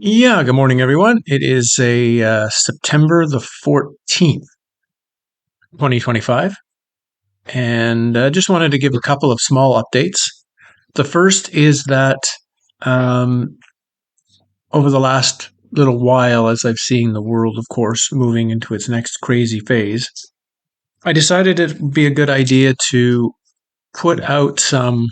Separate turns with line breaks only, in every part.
Yeah, good morning, everyone. It is September the 14th, 2025, and just wanted to give a couple of small updates. The first is that um, over the last little while, as I've seen the world, of course, moving into its next crazy phase, I decided it'd be a good idea to put out some,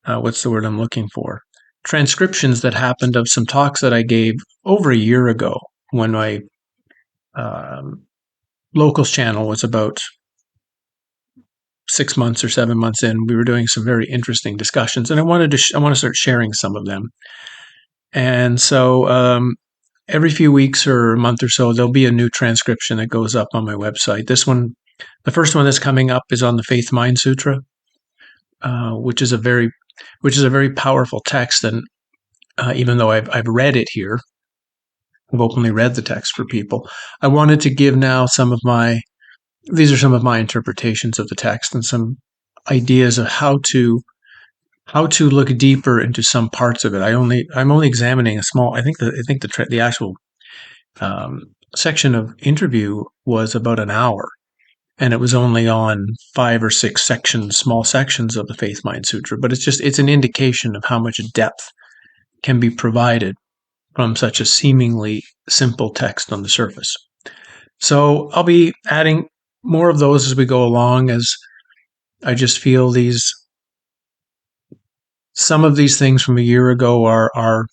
what's the word I'm looking for? Transcriptions that happened of some talks that I gave over a year ago when my um, locals channel was about 6 months or 7 months in. We were doing some very interesting discussions, and I want to start sharing some of them. And so every few weeks or a month or so, there'll be a new transcription that goes up on my website. This one, the first one that's coming up, is on the Faith Mind Sutra, which is a very powerful text. And even though I've read it here, I've openly read the text for people. I wanted to give now these are some of my interpretations of the text and some ideas of how to look deeper into some parts of it. I'm only examining a small. I think the actual um, section of interview was about an hour, and it was only on 5 or 6 small sections of the Faith Mind Sutra. But it's an indication of how much depth can be provided from such a seemingly simple text on the surface. So I'll be adding more of those as we go along, as I just feel some of these things from a year ago are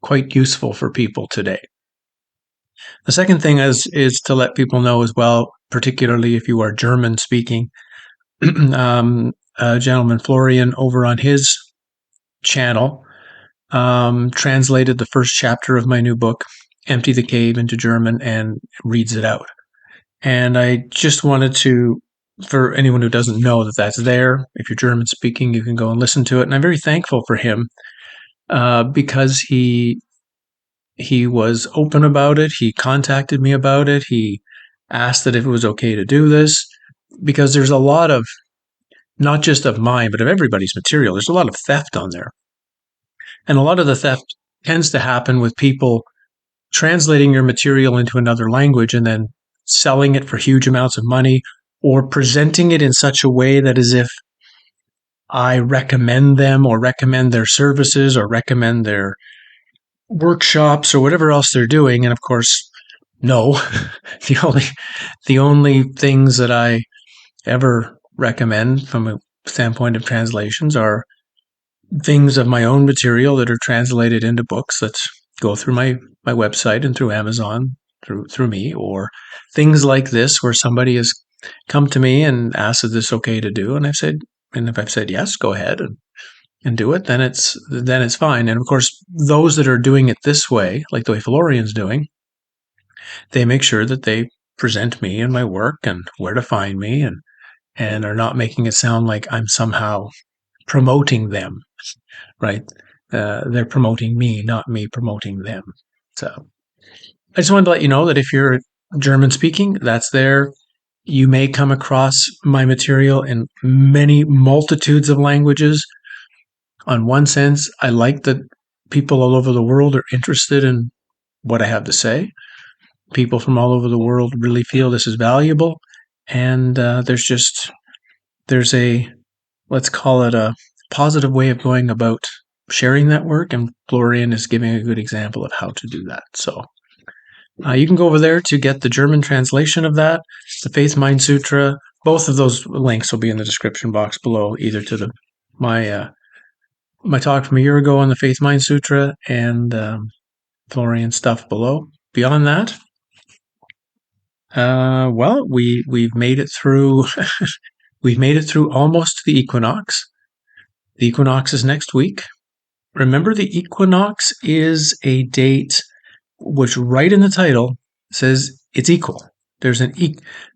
quite useful for people today. The second thing is to let people know as well, particularly if you are German speaking. Gentleman Florian over on his channel translated the first chapter of my new book, Empty the Cave, into German and reads it out. And I just wanted to, for anyone who doesn't know that that's there, if you're German speaking, you can go and listen to it. And I'm very thankful for him because he was open about it. He contacted me about it. He asked that if it was okay to do this, because there's a lot of, not just of mine, but of everybody's material. There's a lot of theft on there. And a lot of the theft tends to happen with people translating your material into another language and then selling it for huge amounts of money, or presenting it in such a way that as if I recommend them or recommend their services or recommend their workshops or whatever else they're doing. And of course, no, the only the only things that I ever recommend from a standpoint of translations are things of my own material that are translated into books that go through my website and through Amazon through me, or things like this where somebody has come to me and asked, is this okay to do? And if I've said yes, go ahead and do it, then it's fine. And of course, those that are doing it this way, like the way Florian's doing, they make sure that they present me and my work and where to find me, and are not making it sound like I'm somehow promoting them, right? They're promoting me, not me promoting them. So I just wanted to let you know that if you're German speaking, that's there. You may come across my material in many multitudes of languages. On one sense, I like that people all over the world are interested in what I have to say. People from all over the world really feel this is valuable, and there's a, let's call it, a positive way of going about sharing that work, and Florian is giving a good example of how to do that. So you can go over there to get the German translation of that, the Faith Mind Sutra. Both of those links will be in the description box below, either to my talk from a year ago on the Faith Mind Sutra and Florian stuff below. Beyond that, well, we've made it through. We've made it through almost the equinox. The equinox is next week. Remember, the equinox is a date which, right in the title, says it's equal. There's an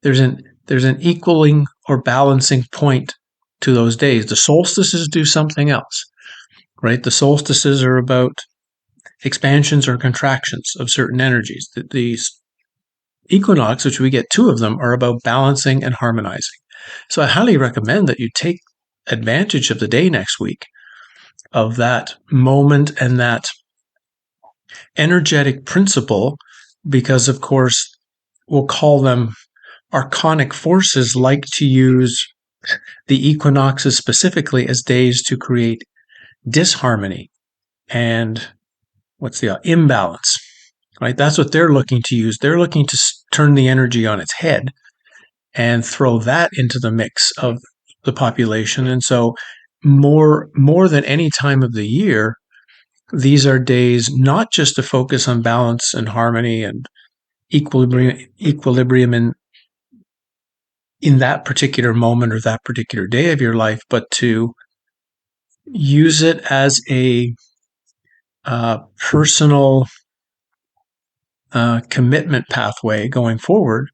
there's an equaling or balancing point to those days. The solstices do something else, right? The solstices are about expansions or contractions of certain energies. The equinox, which we get 2 of them, are about balancing and harmonizing. So I highly recommend that you take advantage of the day next week, of that moment and that energetic principle, because of course we'll call them archonic forces, like to use the equinoxes specifically as days to create disharmony and what's the imbalance, right? That's what they're looking to use. They're looking to turn the energy on its head and throw that into the mix of the population. And so more than any time of the year, these are days not just to focus on balance and harmony and equilibrium in that particular moment or that particular day of your life, but to use it as a personal commitment pathway going forward,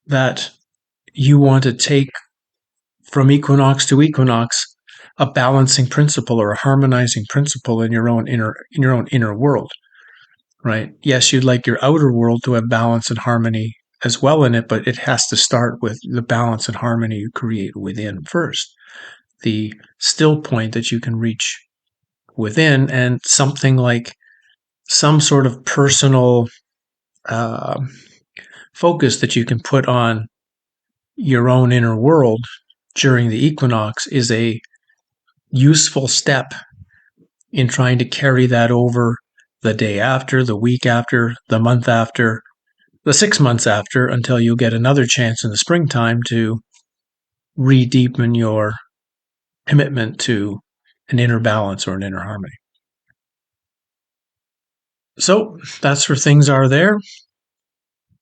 that you want to take from equinox to equinox a balancing principle or a harmonizing principle in your own inner world, right? Yes, you'd like your outer world to have balance and harmony as well in it, but it has to start with the balance and harmony you create within first. The still point that you can reach within, and something like some sort of personal uh, focus that you can put on your own inner world during the equinox is a useful step in trying to carry that over the day after, the week after, the month after, the 6 months after, until you'll get another chance in the springtime to re-deepen your commitment to an inner balance or an inner harmony. So that's where things are there.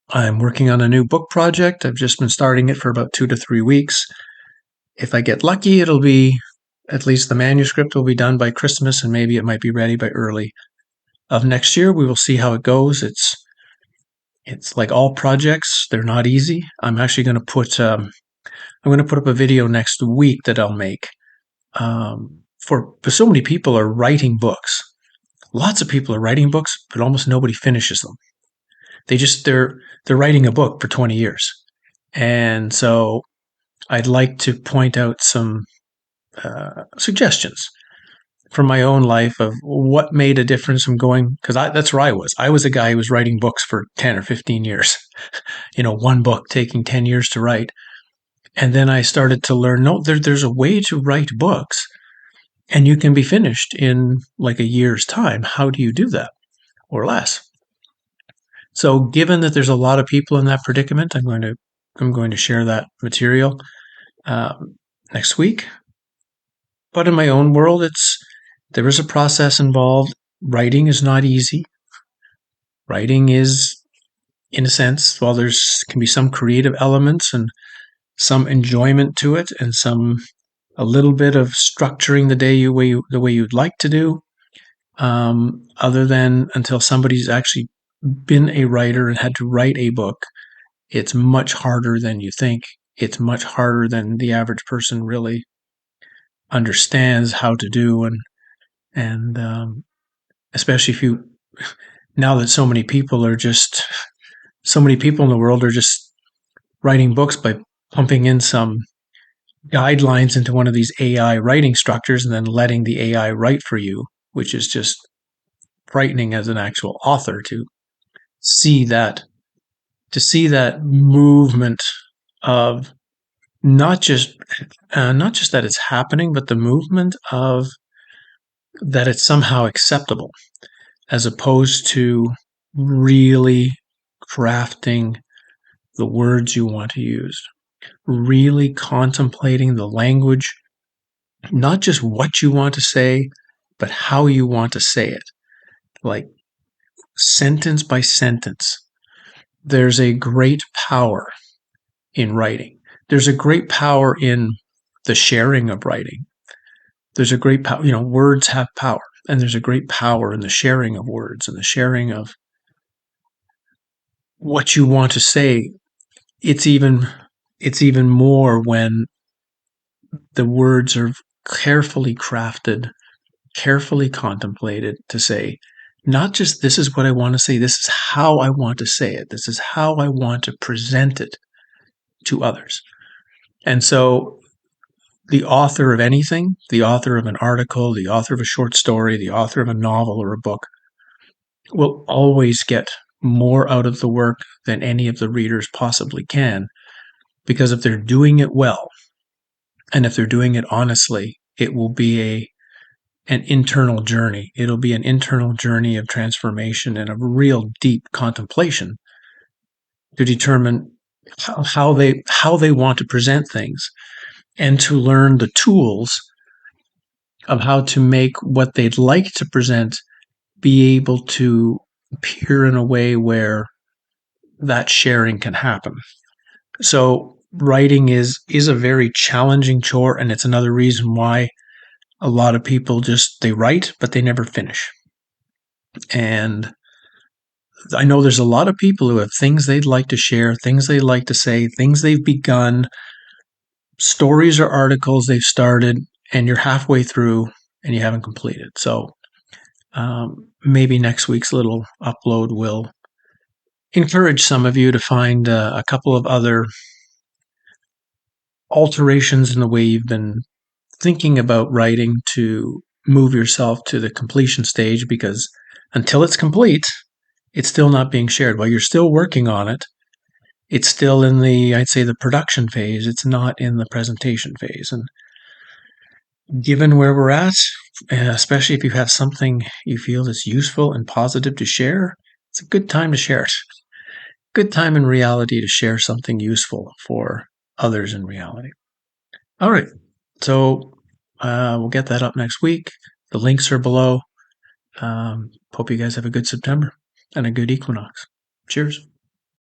I'm working on a new book project. I've just been starting it for about 2 to 3 weeks. If I get lucky, it'll be, at least the manuscript will be done by Christmas, and maybe it might be ready by early of next year. We will see how it goes. It's like all projects; they're not easy. I'm actually going to put I'm going to put up a video next week that I'll make. For so many people are writing books. Lots of people are writing books, but almost nobody finishes them. They're writing a book for 20 years, and so I'd like to point out some suggestions from my own life of what made a difference from going, because that's where I was. I was a guy who was writing books for 10 or 15 years, one book taking 10 years to write. And then I started to learn, no, there's a way to write books and you can be finished in like a year's time. How do you do that? Or less. So given that there's a lot of people in that predicament, I'm going to share that material next week. But in my own world, there is a process involved. Writing is not easy. Writing is, in a sense, while can be some creative elements and some enjoyment to it, and a little bit of structuring the day the way you'd like to do, other than until somebody's actually been a writer and had to write a book, it's much harder than you think. It's much harder than the average person really understands how to do, and especially now that so many people in the world are just writing books by pumping in some guidelines into one of these AI writing structures and then letting the AI write for you, which is just frightening as an actual author to see that movement of not just that it's happening, but the movement of that it's somehow acceptable, as opposed to really crafting the words you want to use, really contemplating the language, not just what you want to say, but how you want to say it, like sentence by sentence. There's a great power in writing. There's a great power in the sharing of writing. There's a great power, words have power, and there's a great power in the sharing of words and the sharing of what you want to say. It's even more when the words are carefully crafted, carefully contemplated to say, not just this is what I want to say, this is how I want to say it, this is how I want to present it to others. And so the author of anything, the author of an article, the author of a short story, the author of a novel or a book, will always get more out of the work than any of the readers possibly can, because if they're doing it well and if they're doing it honestly, it will be an internal journey. It'll be an internal journey of transformation and a real deep contemplation to determine how they want to present things, and to learn the tools of how to make what they'd like to present be able to appear in a way where that sharing can happen. So writing is a very challenging chore, and it's another reason why a lot of people just they write but they never finish. And I know there's a lot of people who have things they'd like to share, things they'd like to say, things they've begun, stories or articles they've started, and you're halfway through and you haven't completed. So maybe next week's little upload will encourage some of you to find a couple of other alterations in the way you've been thinking about writing to move yourself to the completion stage, because until it's complete, it's still not being shared. While you're still working on it, it's still in I'd say, the production phase. It's not in the presentation phase. And given where we're at, especially if you have something you feel is useful and positive to share, it's a good time to share it. Good time in reality to share something useful for others in reality. All right. So we'll get that up next week. The links are below. Hope you guys have a good September and a good equinox. Cheers.